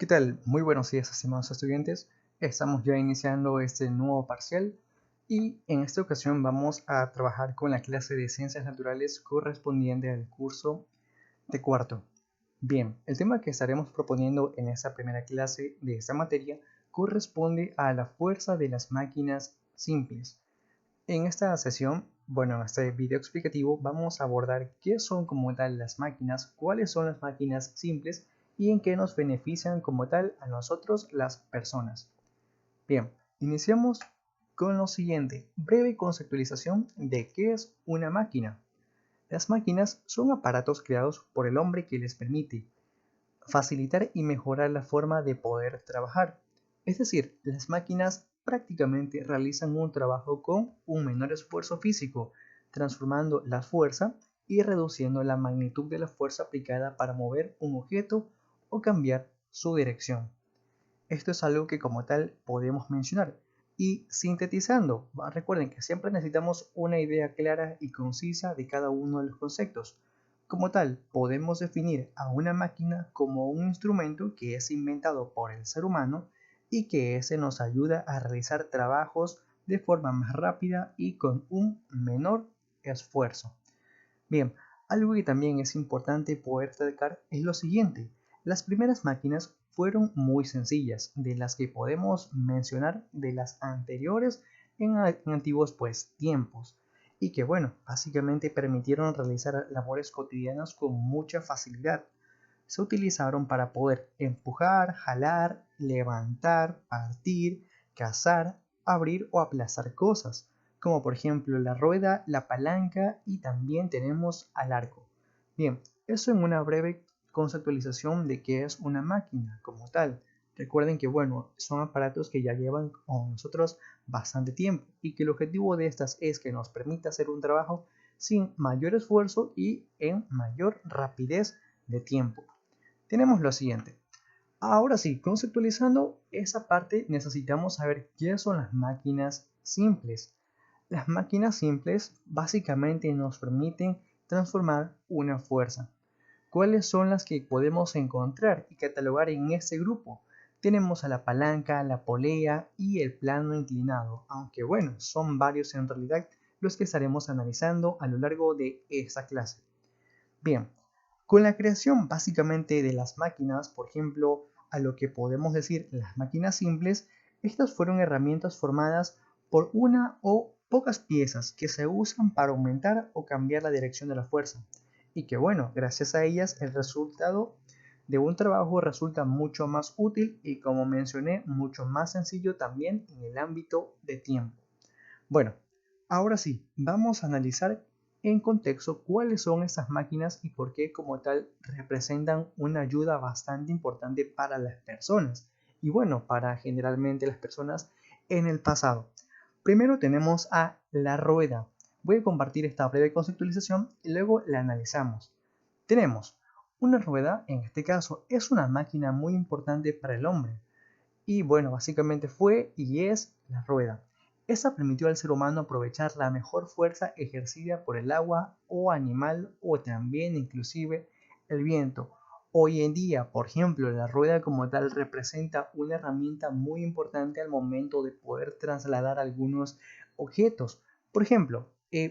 ¿Qué tal? Muy buenos días, estimados estudiantes. Estamos ya iniciando este nuevo parcial y en esta ocasión vamos a trabajar con la clase de Ciencias Naturales correspondiente al curso de cuarto. Bien, el tema que estaremos proponiendo en esta primera clase de esta materia corresponde a la fuerza de las máquinas simples. En esta sesión, en este video explicativo vamos a abordar qué son como tal las máquinas, cuáles son las máquinas simples y en qué nos benefician como tal a nosotros las personas. Bien, iniciamos con lo siguiente, breve conceptualización de qué es una máquina. Las máquinas son aparatos creados por el hombre que les permite facilitar y mejorar la forma de poder trabajar. Es decir, las máquinas prácticamente realizan un trabajo con un menor esfuerzo físico, transformando la fuerza y reduciendo la magnitud de la fuerza aplicada para mover un objeto o cambiar su dirección. Esto es algo que como tal podemos mencionar. Y sintetizando, recuerden que siempre necesitamos una idea clara y concisa de cada uno de los conceptos. Como tal, podemos definir a una máquina como un instrumento que es inventado por el ser humano y que ese nos ayuda a realizar trabajos de forma más rápida y con un menor esfuerzo. Bien, algo que también es importante poder destacar es lo siguiente. Las primeras máquinas fueron muy sencillas, de las que podemos mencionar de las anteriores en antiguos tiempos, y que básicamente permitieron realizar labores cotidianas con mucha facilidad. Se utilizaron para poder empujar, jalar, levantar, partir, cazar, abrir o aplazar cosas, como por ejemplo la rueda, la palanca y también tenemos al arco. Bien, eso en una breve conceptualización de qué es una máquina como tal. Recuerden que son aparatos que ya llevan con nosotros bastante tiempo y que el objetivo de estas es que nos permita hacer un trabajo sin mayor esfuerzo y en mayor rapidez de tiempo. Tenemos lo siguiente. Ahora sí, conceptualizando esa parte necesitamos saber qué son las máquinas simples. Las máquinas simples básicamente nos permiten transformar una fuerza. ¿Cuáles son las que podemos encontrar y catalogar en este grupo? Tenemos a la palanca, la polea y el plano inclinado, aunque son varios en realidad los que estaremos analizando a lo largo de esta clase. Bien, con la creación básicamente de las máquinas, por ejemplo, a lo que podemos decir las máquinas simples, estas fueron herramientas formadas por una o pocas piezas que se usan para aumentar o cambiar la dirección de la fuerza y que gracias a ellas el resultado de un trabajo resulta mucho más útil y como mencioné, mucho más sencillo también en el ámbito de tiempo. Bueno, ahora sí, vamos a analizar en contexto cuáles son estas máquinas y por qué como tal representan una ayuda bastante importante para las personas y para generalmente las personas en el pasado. Primero tenemos a la rueda. Voy a compartir esta breve conceptualización y luego la analizamos. Tenemos una rueda, en este caso es una máquina muy importante para el hombre y básicamente fue y es la rueda. Esta permitió al ser humano aprovechar la mejor fuerza ejercida por el agua o animal o también inclusive el viento. Hoy en día, por ejemplo, la rueda como tal representa una herramienta muy importante al momento de poder trasladar algunos objetos. Por ejemplo,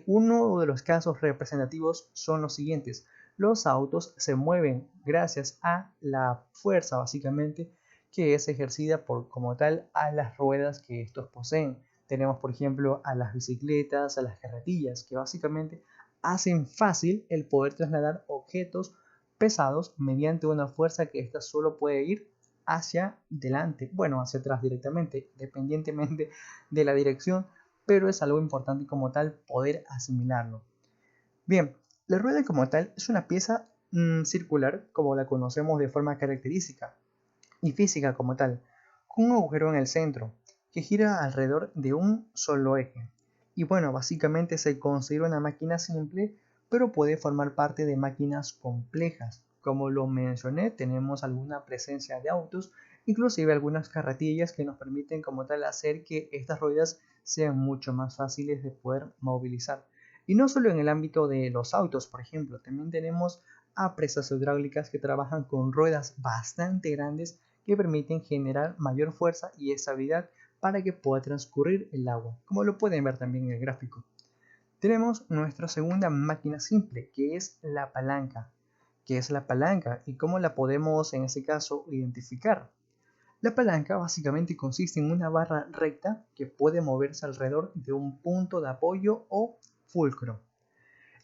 uno de los casos representativos son los siguientes. Los autos se mueven gracias a la fuerza básicamente que es ejercida como tal a las ruedas que estos poseen. Tenemos por ejemplo a las bicicletas, a las carretillas, que básicamente hacen fácil el poder trasladar objetos pesados mediante una fuerza que ésta solo puede ir hacia delante, hacia atrás directamente, dependientemente de la dirección, pero es algo importante como tal poder asimilarlo. Bien, la rueda como tal es una pieza circular como la conocemos de forma característica y física como tal, con un agujero en el centro que gira alrededor de un solo eje. Y básicamente se considera una máquina simple, pero puede formar parte de máquinas complejas. Como lo mencioné, tenemos alguna presencia de autos, inclusive algunas carretillas que nos permiten como tal hacer que estas ruedas sean mucho más fáciles de poder movilizar. Y no solo en el ámbito de los autos, por ejemplo, también tenemos a presas hidráulicas que trabajan con ruedas bastante grandes que permiten generar mayor fuerza y estabilidad para que pueda transcurrir el agua, como lo pueden ver también en el gráfico. Tenemos nuestra segunda máquina simple, que es la palanca. ¿Qué es la palanca y cómo la podemos en este caso identificar? La palanca básicamente consiste en una barra recta que puede moverse alrededor de un punto de apoyo o fulcro.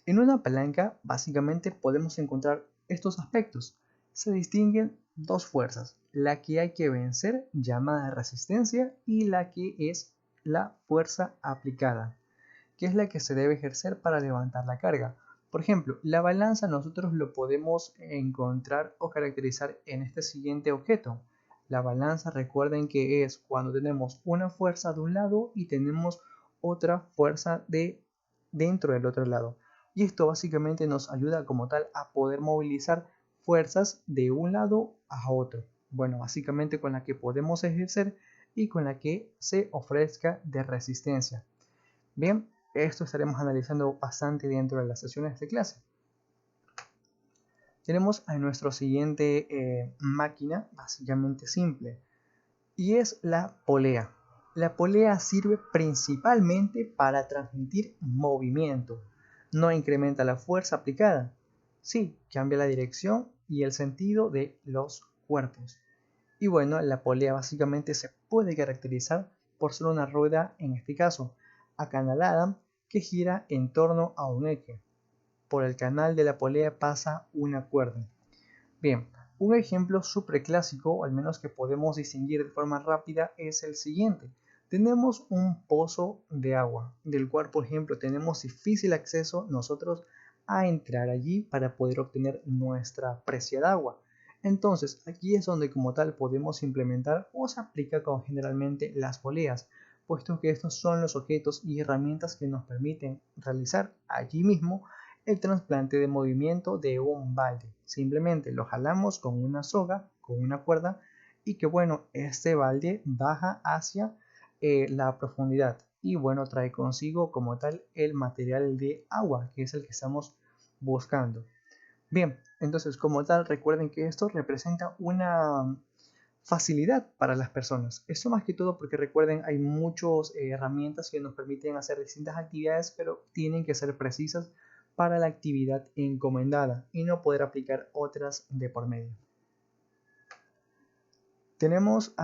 En una palanca básicamente podemos encontrar estos aspectos. Se distinguen dos fuerzas, la que hay que vencer, llamada resistencia, y la que es la fuerza aplicada, que es la que se debe ejercer para levantar la carga. Por ejemplo, la balanza nosotros lo podemos encontrar o caracterizar en este siguiente objeto. La balanza, recuerden que es cuando tenemos una fuerza de un lado y tenemos otra fuerza dentro del otro lado. Y esto básicamente nos ayuda como tal a poder movilizar fuerzas de un lado a otro. Bueno, básicamente con la que podemos ejercer y con la que se ofrezca de resistencia. Bien, esto estaremos analizando bastante dentro de las sesiones de clase. Tenemos a nuestra siguiente máquina básicamente simple y es la polea. La polea sirve principalmente para transmitir movimiento. No incrementa la fuerza aplicada. Sí, cambia la dirección y el sentido de los cuerpos. Y bueno, la polea básicamente se puede caracterizar por ser una rueda, en este caso, acanalada, que gira en torno a un eje. Por el canal de la polea pasa una cuerda. Bien, un ejemplo súper clásico, o al menos que podemos distinguir de forma rápida, es el siguiente. Tenemos un pozo de agua, del cual, por ejemplo, tenemos difícil acceso nosotros a entrar allí para poder obtener nuestra preciada agua. Entonces, aquí es donde como tal podemos implementar o se aplica como generalmente las poleas, puesto que estos son los objetos y herramientas que nos permiten realizar allí mismo el trasplante de movimiento de un balde. Simplemente lo jalamos con una soga, con una cuerda, y que bueno, este balde baja hacia la profundidad y bueno, trae consigo como tal el material de agua, que es el que estamos buscando. Bien, entonces como tal recuerden que esto representa una facilidad para las personas. Esto más que todo porque recuerden hay muchas herramientas que nos permiten hacer distintas actividades, pero tienen que ser precisas para la actividad encomendada y no poder aplicar otras de por medio. Tenemos,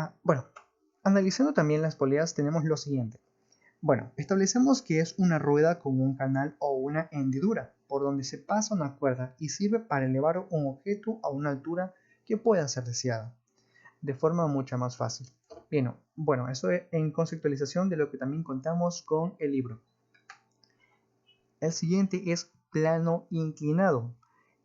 analizando también las poleas tenemos lo siguiente. Bueno, establecemos que es una rueda con un canal o una hendidura por donde se pasa una cuerda y sirve para elevar un objeto a una altura que pueda ser deseada de forma mucho más fácil. Bien, bueno, eso es en conceptualización de lo que también contamos con el libro. El siguiente es plano inclinado.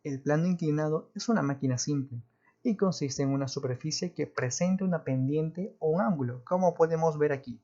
El plano inclinado es una máquina simple y consiste en una superficie que presenta una pendiente o un ángulo, como podemos ver aquí.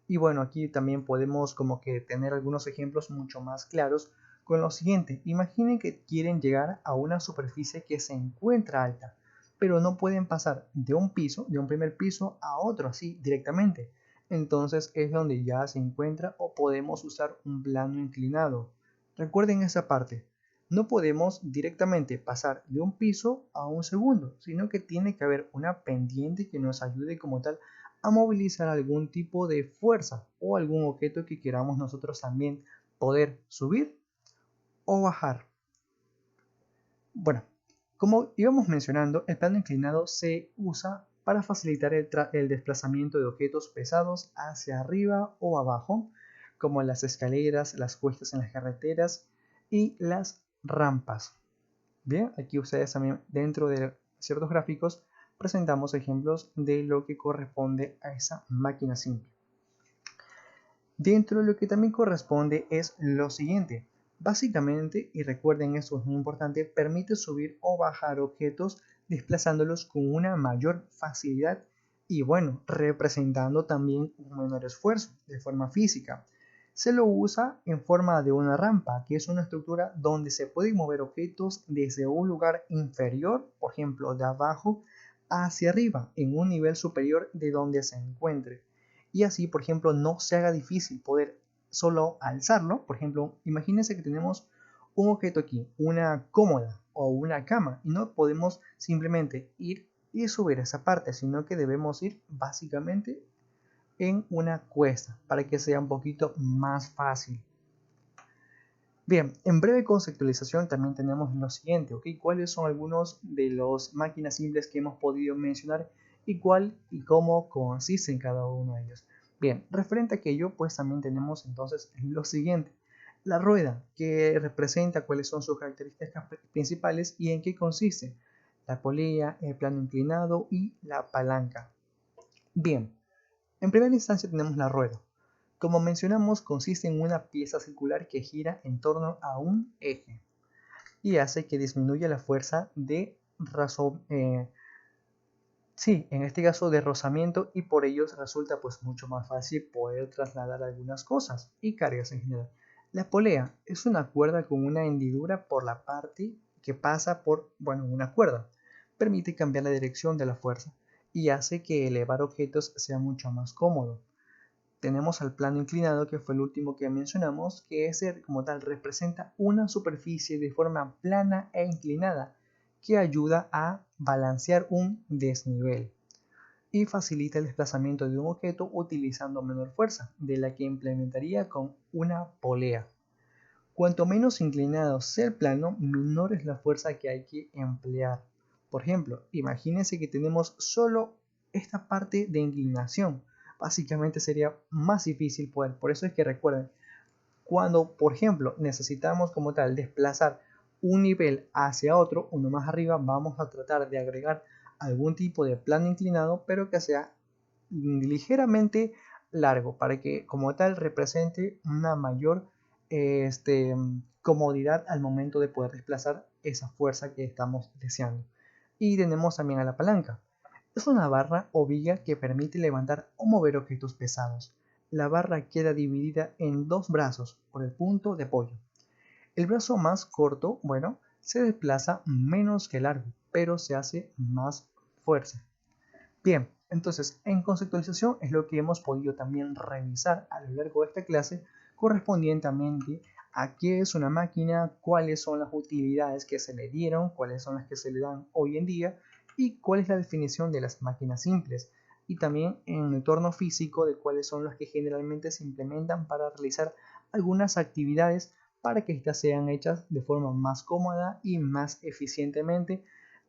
Y bueno, aquí también podemos como que tener algunos ejemplos mucho más claros con lo siguiente. Imaginen que quieren llegar a una superficie que se encuentra alta, pero no pueden pasar de un piso, de un primer piso a otro así directamente. Entonces es donde ya se encuentra o podemos usar un plano inclinado. Recuerden esa parte. No podemos directamente pasar de un piso a un segundo, sino que tiene que haber una pendiente que nos ayude como tal a movilizar algún tipo de fuerza o algún objeto que queramos nosotros también poder subir o bajar. Bueno, como íbamos mencionando, el plano inclinado se usa para facilitar el desplazamiento de objetos pesados hacia arriba o abajo, como las escaleras, las cuestas en las carreteras y las rampas. Bien, aquí ustedes también dentro de ciertos gráficos presentamos ejemplos de lo que corresponde a esa máquina simple. Dentro de lo que también corresponde es lo siguiente. Básicamente, y recuerden esto es muy importante, permite subir o bajar objetos desplazándolos con una mayor facilidad y bueno, representando también un menor esfuerzo de forma física. Se lo usa en forma de una rampa, que es una estructura donde se pueden mover objetos desde un lugar inferior, por ejemplo de abajo, hacia arriba, en un nivel superior de donde se encuentre. Y así, por ejemplo, no se haga difícil poder solo alzarlo. Por ejemplo, imagínense que tenemos un objeto aquí, una cómoda o una cama, y no podemos simplemente ir y subir esa parte, sino que debemos ir básicamente en una cuesta para que sea un poquito más fácil. Bien, en breve conceptualización también tenemos lo siguiente, ¿ok? ¿Cuáles son algunos de las máquinas simples que hemos podido mencionar y cuál y cómo consiste cada uno de ellos? Bien, referente a aquello, pues también tenemos entonces lo siguiente. La rueda, que representa cuáles son sus características principales y en qué consiste. La polea, el plano inclinado y la palanca. Bien, en primera instancia tenemos la rueda. Como mencionamos, consiste en una pieza circular que gira en torno a un eje y hace que disminuya la fuerza de en este caso de rozamiento, y por ello resulta pues mucho más fácil poder trasladar algunas cosas y cargas en general. La polea es una cuerda con una hendidura por la parte que pasa por, una cuerda. Permite cambiar la dirección de la fuerza y hace que elevar objetos sea mucho más cómodo. Tenemos al plano inclinado, que fue el último que mencionamos, que ese como tal representa una superficie de forma plana e inclinada que ayuda a balancear un desnivel y facilita el desplazamiento de un objeto utilizando menor fuerza de la que implementaría con una polea. Cuanto menos inclinado sea el plano, menor es la fuerza que hay que emplear. Por ejemplo, imagínense que tenemos solo esta parte de inclinación. Básicamente sería más difícil poder. Por eso es que recuerden, cuando por ejemplo necesitamos como tal desplazar un nivel hacia otro, uno más arriba, vamos a tratar de agregar algún tipo de plano inclinado, pero que sea ligeramente largo para que como tal represente una mayor comodidad al momento de poder desplazar esa fuerza que estamos deseando. Y tenemos también a la palanca. Es una barra o viga que permite levantar o mover objetos pesados. La barra queda dividida en dos brazos por el punto de apoyo. El brazo más corto, se desplaza menos que el largo, pero se hace más fuerza. Bien, entonces en conceptualización es lo que hemos podido también revisar a lo largo de esta clase, correspondientemente a qué es una máquina, cuáles son las utilidades que se le dieron, cuáles son las que se le dan hoy en día y cuál es la definición de las máquinas simples, y también en el entorno físico de cuáles son las que generalmente se implementan para realizar algunas actividades para que éstas sean hechas de forma más cómoda y más eficientemente,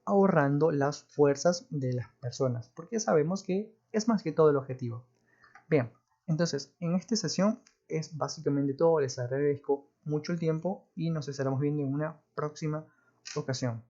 ahorrando las fuerzas de las personas, porque sabemos que es más que todo el objetivo. Bien, entonces en esta sesión es básicamente todo. Les agradezco mucho el tiempo y nos estaremos viendo en una próxima ocasión.